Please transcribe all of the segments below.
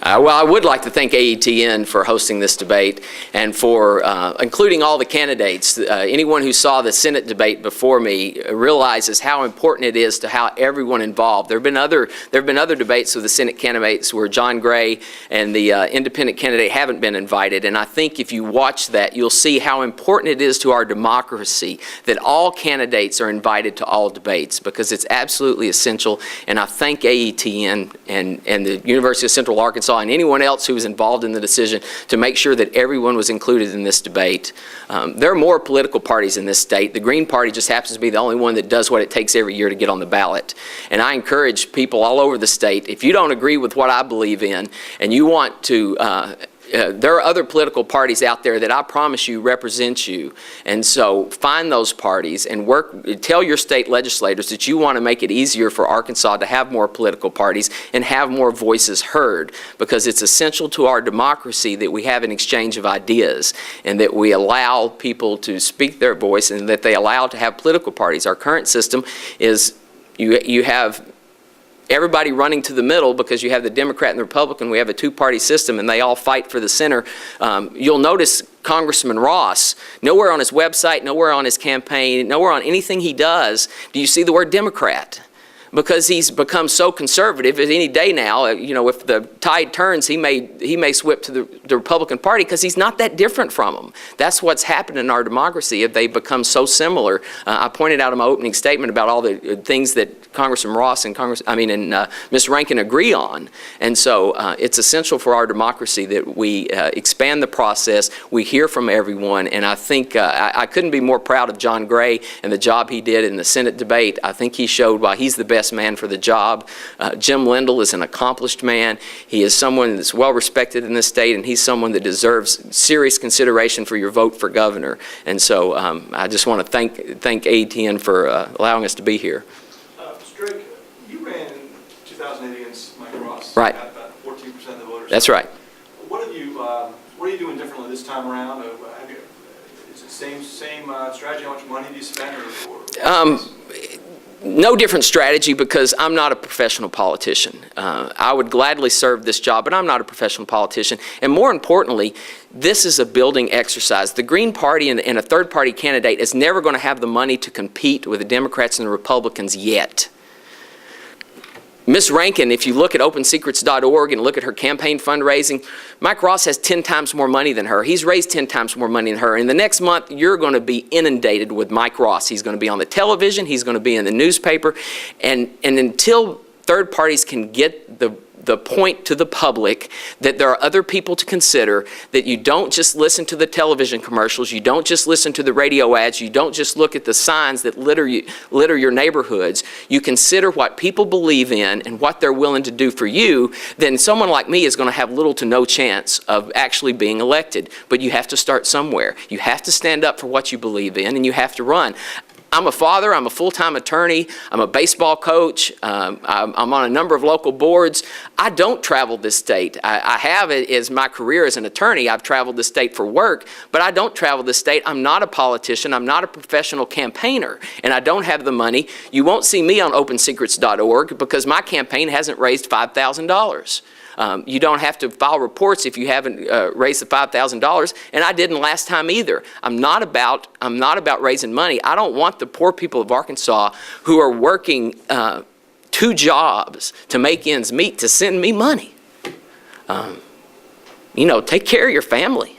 Well, I would like to thank AETN for hosting this debate and for including all the candidates. Anyone who saw the Senate debate before me realizes how important it is to how everyone involved. There have been other debates with the Senate candidates where John Gray and the independent candidate haven't been invited, and I think if you watch that, you'll see how important it is to our democracy that all candidates are invited to all debates, because it's absolutely essential. And I thank AETN and the University of Central Arkansas and anyone else who was involved in the decision to make sure that everyone was included in this debate. There are more political parties in this state. The Green Party just happens to be the only one that does what it takes every year to get on the ballot. And I encourage people all over the state, if you don't agree with what I believe in and you want to there are other political parties out there that I promise you represent you. And so find those parties and tell your state legislators that you want to make it easier for Arkansas to have more political parties and have more voices heard, because it's essential to our democracy that we have an exchange of ideas and that we allow people to speak their voice and that they allow to have political parties. Our current system is you have everybody running to the middle because you have the Democrat and the Republican. We have a two-party system, and they all fight for the center. You'll notice Congressman Ross, nowhere on his website, nowhere on his campaign, nowhere on anything he does do you see the word Democrat, because he's become so conservative. At any day now, if the tide turns, he may swip to the Republican Party, because he's not that different from them. That's what's happened in our democracy if they become so similar. I pointed out in my opening statement about all the things that Congressman Ross and Ms. Rankin agree on. And so it's essential for our democracy that we expand the process, we hear from everyone, and I think I couldn't be more proud of John Gray and the job he did in the Senate debate. I think he showed why he's the best man for the job. Jim Lindell is an accomplished man. He is someone that's well respected in this state, and he's someone that deserves serious consideration for your vote for governor. And so I just want to thank AETN for allowing us to be here. Mr. Drake, you ran in 2008 against Mike Ross. Right. Got about 14% of the voters. That's right. What are you doing differently this time around? Is it the same strategy? How much money do you spend? No different strategy, because I'm not a professional politician. I would gladly serve this job, but I'm not a professional politician. And more importantly, this is a building exercise. The Green Party and a third-party candidate is never going to have the money to compete with the Democrats and the Republicans yet. Ms. Rankin, if you look at OpenSecrets.org and look at her campaign fundraising, Mike Ross has 10 times more money than her. He's raised 10 times more money than her. In the next month, you're going to be inundated with Mike Ross. He's going to be on the television. He's going to be in the newspaper. And until third parties can get the point to the public that there are other people to consider, that you don't just listen to the television commercials, you don't just listen to the radio ads, you don't just look at the signs that litter your neighborhoods, you consider what people believe in and what they're willing to do for you, then someone like me is going to have little to no chance of actually being elected. But you have to start somewhere. You have to stand up for what you believe in, and you have to run. I'm a father, I'm a full-time attorney, I'm a baseball coach, I'm on a number of local boards. I don't travel this state. I have it as my career as an attorney. I've traveled this state for work, but I don't travel this state. I'm not a politician, I'm not a professional campaigner, and I don't have the money. You won't see me on OpenSecrets.org because my campaign hasn't raised $5,000. You don't have to file reports if you haven't raised the $5,000, and I didn't last time either. I'm not about raising money. I don't want the poor people of Arkansas who are working 2 jobs to make ends meet to send me money. Take care of your family.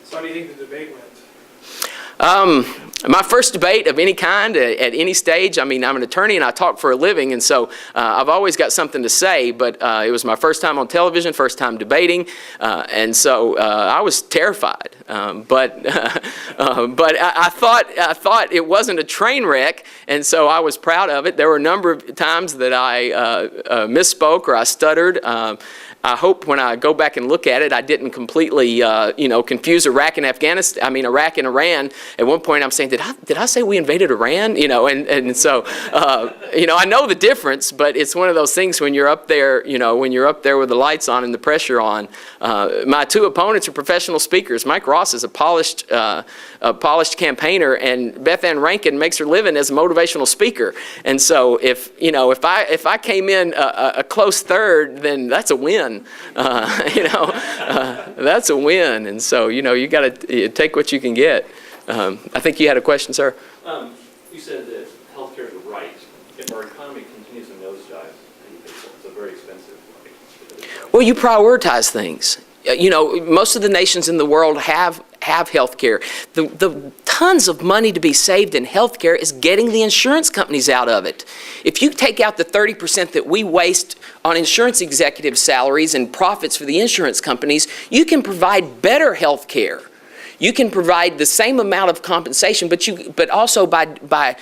So how do you think the debate went? My first debate of any kind at any stage. I'm an attorney and I talk for a living, and so I've always got something to say, but it was my first time on television, first time debating, and so I was terrified. But I thought it wasn't a train wreck, and so I was proud of it. There were a number of times that I misspoke or I stuttered. I hope when I go back and look at it, I didn't completely, confuse Iraq and Iraq and Iran. At one point, I'm saying, did I say we invaded Iran? And so, I know the difference, but it's one of those things when you're up there, when you're up there with the lights on and the pressure on. My 2 opponents are professional speakers. Mike Ross Ross is a polished campaigner, and Beth Ann Rankin makes her living as a motivational speaker. And so if I came in a close third, then that's a win. That's a win. And so you got to take what you can get. I think you had a question, sir. You said that healthcare is a right. If our economy continues to nosedive, it's a very expensive right. Well, you prioritize things. Most of the nations in the world have health care. The tons of money to be saved in health care is getting the insurance companies out of it. If you take out the 30% that we waste on insurance executive salaries and profits for the insurance companies, you can provide better health care. You can provide the same amount of compensation, but also by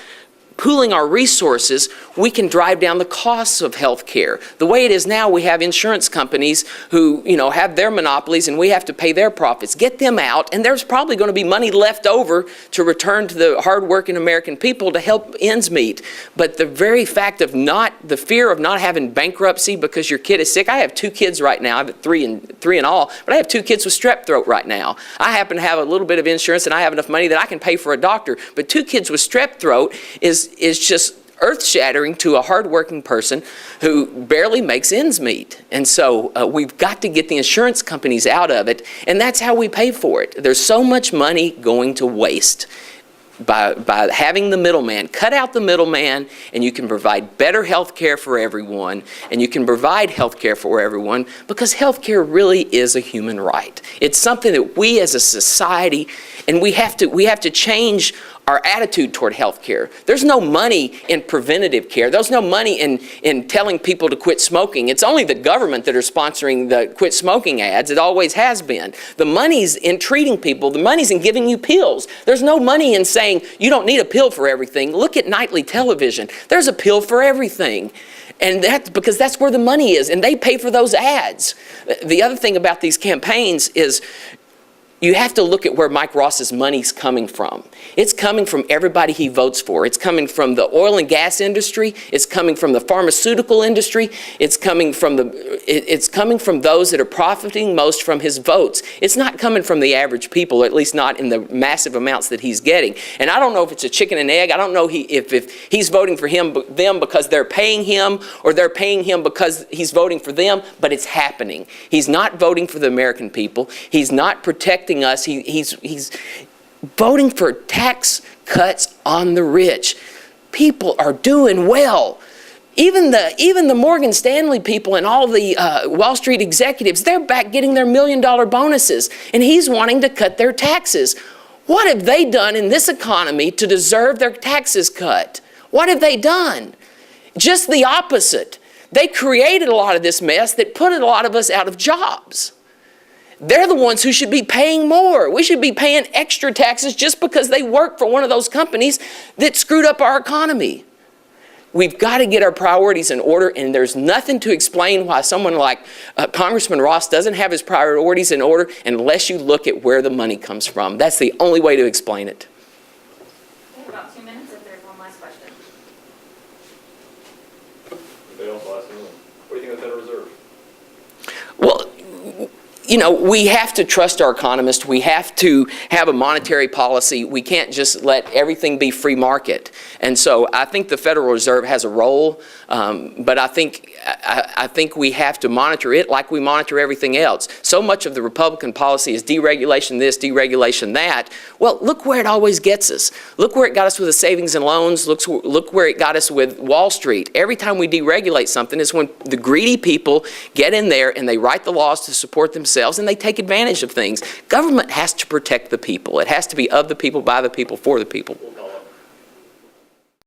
pooling our resources, we can drive down the costs of health care. The way it is now, we have insurance companies who, have their monopolies, and we have to pay their profits. Get them out, and there's probably going to be money left over to return to the hardworking American people to help ends meet. But the very fact of the fear of not having bankruptcy because your kid is sick. I have 2 kids right now. I have three in all, but I have 2 kids with strep throat right now. I happen to have a little bit of insurance, and I have enough money that I can pay for a doctor. But 2 kids with strep throat is just earth-shattering to a hard-working person who barely makes ends meet. And so we've got to get the insurance companies out of it, and that's how we pay for it. There's so much money going to waste by having the middleman. Cut out the middleman, and you can provide better health care for everyone, and you can provide health care for everyone, because health care really is a human right. It's something that we as a society, and we have to change our attitude toward health care. There's no money in preventative care. There's no money in telling people to quit smoking. It's only the government that are sponsoring the quit smoking ads. It always has been. The money's in treating people. The money's in giving you pills. There's no money in saying you don't need a pill for everything. Look at nightly television. There's a pill for everything. And that's because that's where the money is, and they pay for those ads. The other thing about these campaigns is you have to look at where Mike Ross's money's coming from. It's coming from everybody he votes for. It's coming from the oil and gas industry. It's coming from the pharmaceutical industry. It's coming from those that are profiting most from his votes. It's not coming from the average people, at least not in the massive amounts that he's getting. And I don't know if it's a chicken and egg. I don't know if he's voting for them because they're paying him, or they're paying him because he's voting for them, but it's happening. He's not voting for the American people. He's not protecting us. He's voting for tax cuts on the rich. People are doing well. Even the Morgan Stanley people and all the Wall Street executives, they're back getting their $1 million bonuses, and he's wanting to cut their taxes. What have they done in this economy to deserve their taxes cut? What have they done? Just the opposite. They created a lot of this mess that put a lot of us out of jobs. They're the ones who should be paying more. We should be paying extra taxes just because they work for one of those companies that screwed up our economy. We've got to get our priorities in order, and there's nothing to explain why someone like Congressman Ross doesn't have his priorities in order unless you look at where the money comes from. That's the only way to explain it. We have about 2 minutes if there's one last question. Anybody else last one? What do you think of the Federal Reserve? Well, we have to trust our economists. We have to have a monetary policy. We can't just let everything be free market. And so I think the Federal Reserve has a role, but I think we have to monitor it like we monitor everything else. So much of the Republican policy is deregulation this, deregulation that. Well, look where it always gets us. Look where it got us with the savings and loans. Look where it got us with Wall Street. Every time we deregulate something is when the greedy people get in there and they write the laws to support themselves, and they take advantage of things. Government has to protect the people. It has to be of the people, by the people, for the people.